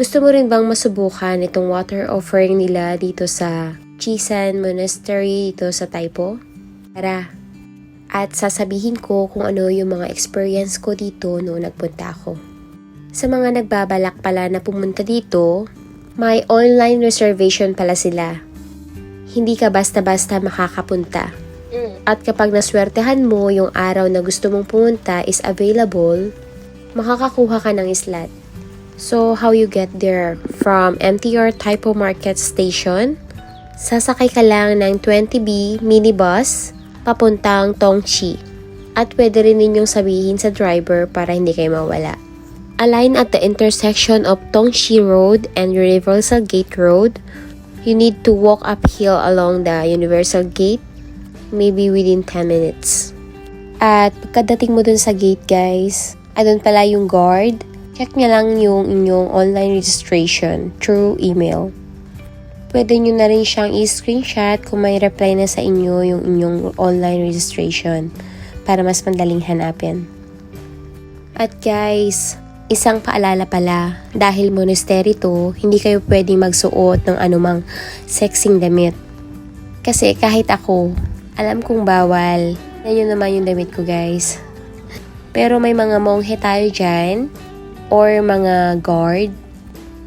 Gusto mo rin bang masubukan itong water offering nila dito sa Chisan Monastery dito sa Taipo? Tara! At sasabihin ko kung ano yung mga experience ko dito noong nagpunta ako. Sa mga nagbabalak pala na pumunta dito, may online reservation pala sila. Hindi ka basta-basta makakapunta. At kapag naswertehan mo yung araw na gusto mong pumunta is available, makakakuha ka ng slot. So, how you get there? From MTR Taipo Market Station, sasakay ka lang ng 20B minibus papuntang Tongchi. At pwede rin ninyong sabihin sa driver para hindi kayo mawala. Align at the intersection of Tongchi Road and Universal Gate Road. You need to walk uphill along the Universal Gate, maybe within 10 minutes. At pagkadating mo dun sa gate guys, doon pala yung guard. Check niya lang yung inyong online registration through email. Pwede nyo na rin siyang i-screenshot kung may reply na sa inyo yung inyong online registration para mas madaling hanapin. At guys, isang paalala pala, dahil monastery to, hindi kayo pwedeng magsuot ng anumang sexing damit. Kasi kahit ako, alam kong bawal. Yan yun naman yung damit ko guys. Pero may mga monghe tayo dyan, or mga guard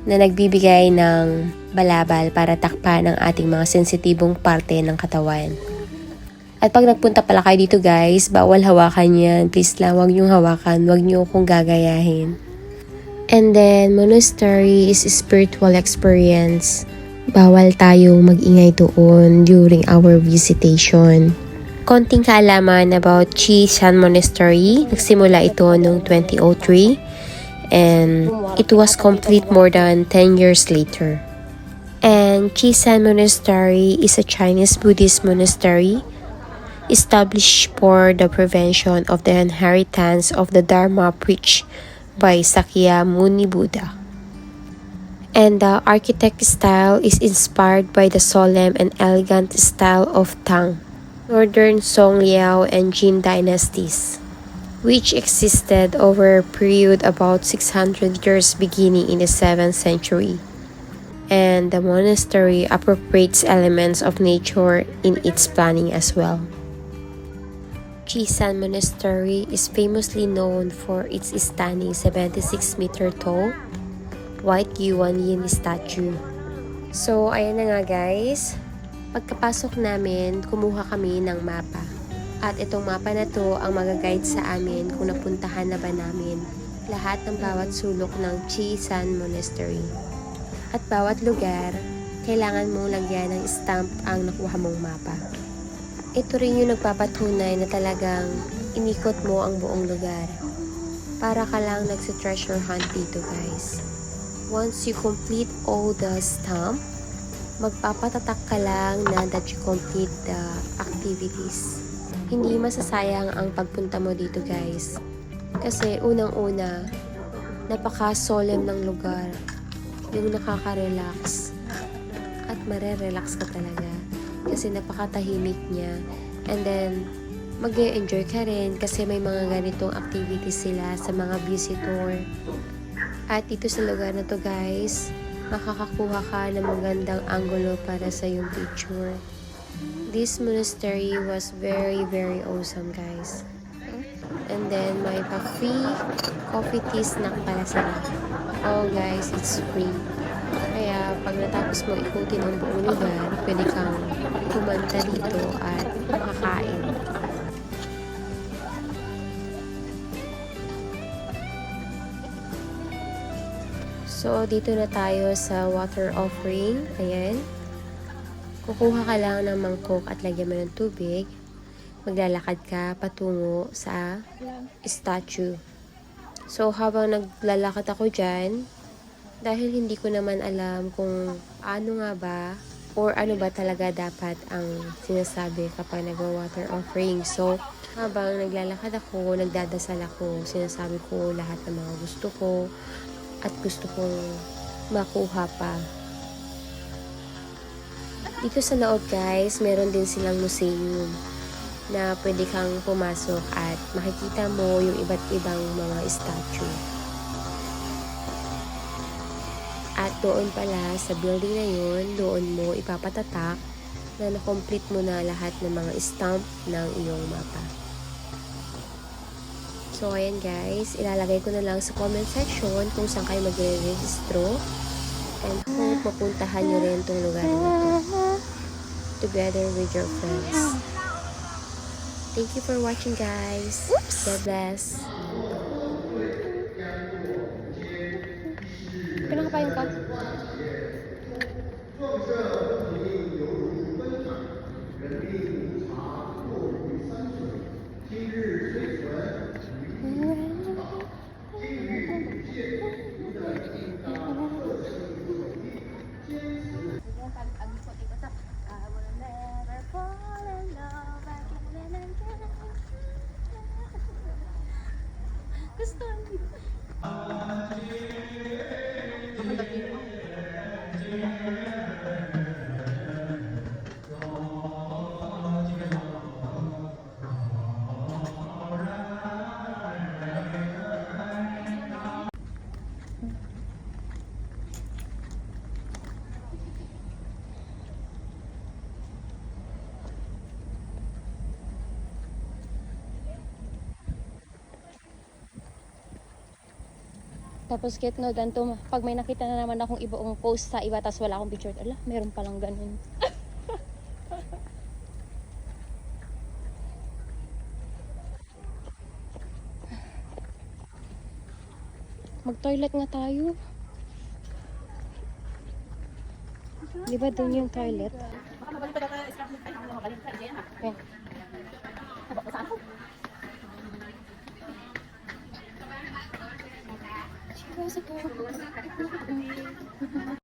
na nagbibigay ng balabal para takpan ang ating mga sensitibong parte ng katawan. At pag nagpunta pala kayo dito guys, bawal hawakan yan. Please lang, wag niyong hawakan. Wag niyo akong gagayahin. And then, monastery is a spiritual experience. Bawal tayong mag-ingay doon during our visitation. Konting kaalaman about Chisan Monastery. Nagsimula ito noong 2003. And it was complete more than 10 years later. And Chisan Monastery is a Chinese Buddhist monastery established for the prevention of the inheritance of the Dharma preached by Sakya Muni Buddha. And the architect style is inspired by the solemn and elegant style of Tang, Northern Song Liao and Jin dynasties, which existed over a period about 600 years beginning in the 7th century. And the monastery appropriates elements of nature in its planning as well. Chisan Monastery is famously known for its stunning 76-meter tall white Yuan Yin statue. So, ayan na nga guys. Pagkapasok namin, kumuha kami ng mapa. At itong mapa na to ang mag-guide sa amin kung napuntahan na ba namin lahat ng bawat sulok ng Chisan Monastery. At bawat lugar, kailangan mong lagyan ng stamp ang nakuha mong mapa. Ito rin yung nagpapatunay na talagang inikot mo ang buong lugar. Para ka lang nagsi-treasure hunt dito guys. Once you complete all the stamp, magpapatatak ka lang na that you complete the activities. Hindi masasayang ang pagpunta mo dito guys. Kasi unang-una, napaka-solemn ng lugar. Yung nakaka-relax. At marerelax ka talaga. Kasi napakatahimik niya. And then, mag-e-enjoy ka rin kasi may mga ganitong activities sila sa mga visitor. At dito sa lugar na to guys, makakakuha ka ng magandang angulo para sa yung picture. This monastery was very awesome guys. And then may pa-free coffee tea snack pala sila. Oh guys, it's free. Kaya pag natapos mo ikutin ang buong lugar, pwede kang kumanta dito at makakain. So dito na tayo sa water offering. Ayan. Kukuha ka lang ng mangkok at lagyan mo ng tubig. Maglalakad ka patungo sa statue. So, habang naglalakad ako dyan, dahil hindi ko naman alam kung ano nga ba or ano ba talaga dapat ang sinasabi kapag nag-water offering. So, habang naglalakad ako, nagdadasal ako, sinasabi ko lahat ng mga gusto ko at gusto kong makuha pa. Dito sa loob guys, meron din silang museum na pwede kang pumasok at makikita mo yung iba't ibang mga statue. doon pala sa building na yun, doon mo ipapatatak na na-complete mo na lahat ng mga stamp ng iyong mapa. So, ayan guys, ilalagay ko na lang sa comment section kung saan kayo magre-registro. And hope mapuntahan nyo rin itong lugar na ito together with your friends. Thank you for watching guys. God bless. Pinakapain ka? Gusto Tapos kit no, ganito, pag may nakita na naman akong ibaong post sa iba, tas wala akong picture, ala, meron palang ganun. Mag-toilet nga tayo. Di ba doon yung toilet? Okay. Saan ako?